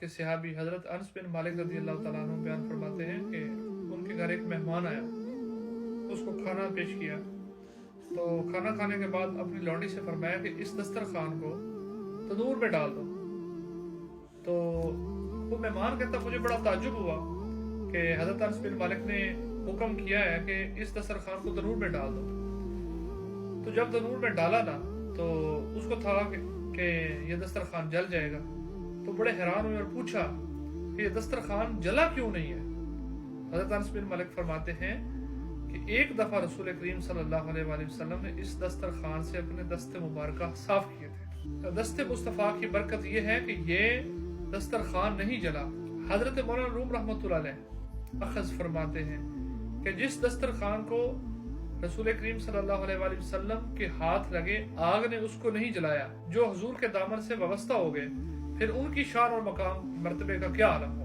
के सहाबी हज़रत अनस बिन मालिक रज़ी अल्लाह तआला अन्हु बयान फरमाते हैं कि उनके घर एक मेहमान आया, उसको खाना पेश किया, तो खाना खाने के बाद अपनी लौंडी से फरमाया कि इस दस्तरखान को तंदूर में डाल दो। तो वो मेहमान कहता मुझे बड़ा ताज्जुब हुआ कि हज़रत अनस बिन मालिक ने हुक्म किया है कि इस दस्तरखान को तंदूर में डाल दो। तो जब तंदूर में डाला ना तो उसको था कि ये दस्तरखान जल जाएगा, तो बड़े हैरान हुए और पूछा कि ये दस्तरखान जला क्यों नहीं है। हज़रत अनस बिन मालिक फरमाते हैं कि एक दफ़ा रसूल करीम सल्लल्लाहु अलैहि वसल्लम ने इस दस्तरखान से अपने दस्ते मुबारक साफ किए थे। दस्ते मुस्तफ़ा की बरकत ये है कि ये दस्तरखान नहीं जला। हज़रत मौलाना रूम रहमतुल्लाह अलैह अखज़ फरमाते हैं कि जिस दस्तरखान को रसूल करीम सल्लल्लाहु अलैहि वसल्लम के हाथ लगे आग ने उसको नहीं जलाया, जो हुजूर के दामन से वाबस्ता हो गए, फिर उनकी शान और मकाम मर्तबे का क्या आलम हो।